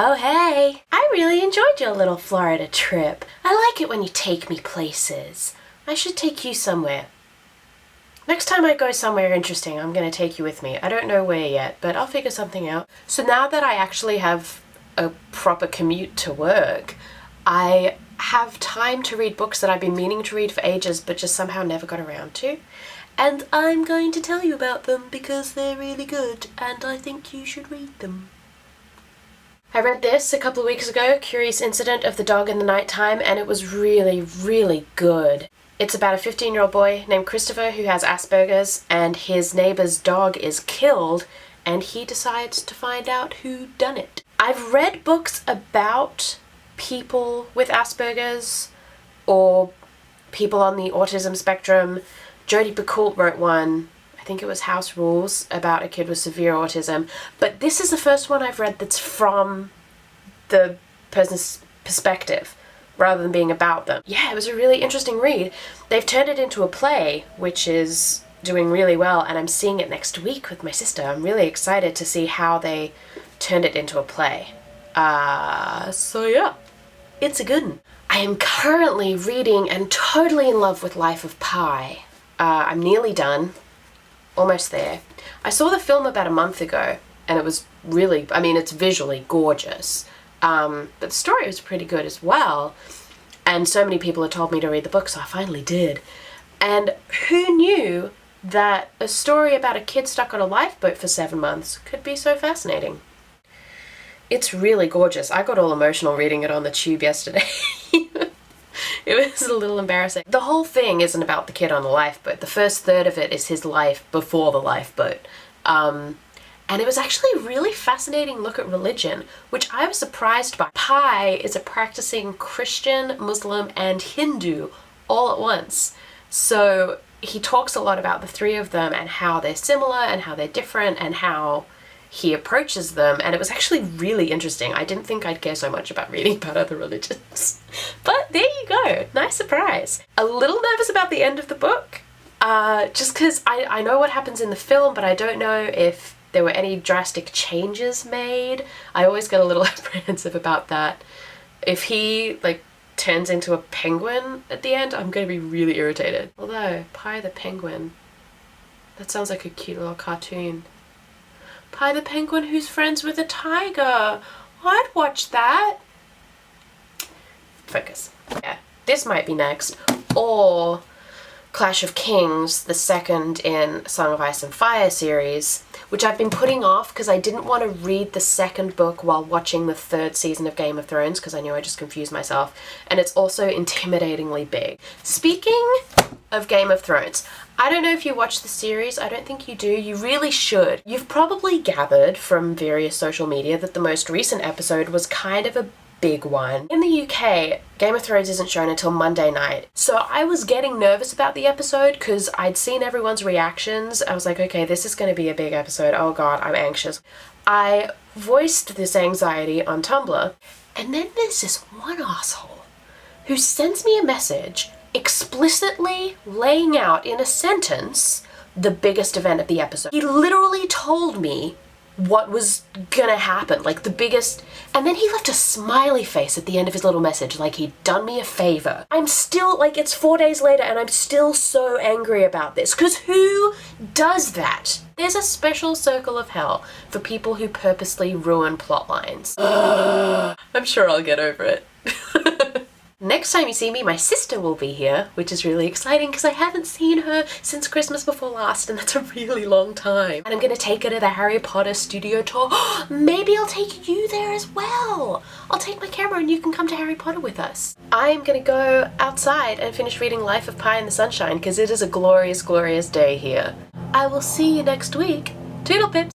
Oh hey! I really enjoyed your little Florida trip. I like it when you take me places. I should take you somewhere. Next time I go somewhere interesting, I'm gonna take you with me. I don't know where yet, but I'll figure something out. So now that I actually have a proper commute to work, I have time to read books that I've been meaning to read for ages but just somehow never got around to. And I'm going to tell you about them because they're really good and I think you should read them. I read this a couple of weeks ago, Curious Incident of the Dog in the Nighttime, and it was really, really good. It's about a 15-year-old boy named Christopher who has Asperger's, and his neighbor's dog is killed, and he decides to find out who done it. I've read books about people with Asperger's or people on the autism spectrum. Jodi Picoult wrote one, I think it was House Rules, about a kid with severe autism, but this is the first one I've read that's from the person's perspective rather than being about them. Yeah, it was a really interesting read. They've turned it into a play, which is doing really well, and I'm seeing it next week with my sister. I'm really excited to see how they turned it into a play. So yeah, it's a good one. I am currently reading and totally in love with Life of Pi. I'm nearly done, almost there. I saw the film about a month ago, and it was really, I mean, it's visually gorgeous. But the story was pretty good as well. And so many people had told me to read the book, so I finally did. And who knew that a story about a kid stuck on a lifeboat for 7 months could be so fascinating? It's really gorgeous. I got all emotional reading it on the tube yesterday. It was a little embarrassing. The whole thing isn't about the kid on the lifeboat. The first third of it is his life before the lifeboat. And it was actually a really fascinating look at religion, which I was surprised by. Pi is a practicing Christian, Muslim, and Hindu all at once. So he talks a lot about the three of them and how they're similar and how they're different and how he approaches them, and it was actually really interesting. I didn't think I'd care so much about reading about other religions. But there you go, nice surprise. A little nervous about the end of the book, just because I know what happens in the film, but I don't know if there were any drastic changes made. I always get a little apprehensive about that. If he, like, turns into a penguin at the end, I'm going to be really irritated. Although, Pi the Penguin, that sounds like a cute little cartoon. Pi the Penguin who's friends with a tiger. I'd watch that. Focus. Yeah, this might be next. Or Clash of Kings, the second in Song of Ice and Fire series, which I've been putting off because I didn't want to read the second book while watching the third season of Game of Thrones because I knew I just confused myself. And it's also intimidatingly big. Speaking of Game of Thrones, I don't know if you watch the series, I don't think you do, you really should. You've probably gathered from various social media that the most recent episode was kind of a big one. In the UK, Game of Thrones isn't shown until Monday night, so I was getting nervous about the episode because I'd seen everyone's reactions. I was like, okay, this is going to be a big episode, oh god, I'm anxious. I voiced this anxiety on Tumblr, and then there's this one asshole who sends me a message explicitly laying out in a sentence the biggest event of the episode. He literally told me what was gonna happen, like the biggest, and then he left a smiley face at the end of his little message like he'd done me a favor. I'm still, like, it's 4 days later and I'm still so angry about this, because who does that? There's a special circle of hell for people who purposely ruin plot lines. I'm sure I'll get over it. Next time you see me, my sister will be here, which is really exciting because I haven't seen her since Christmas before last, and that's a really long time. And I'm gonna take her to the Harry Potter studio tour. Maybe I'll take you there as well. I'll take my camera and you can come to Harry Potter with us. I'm gonna go outside and finish reading Life of Pi in the Sunshine because it is a glorious, glorious day here. I will see you next week. Toodle pips!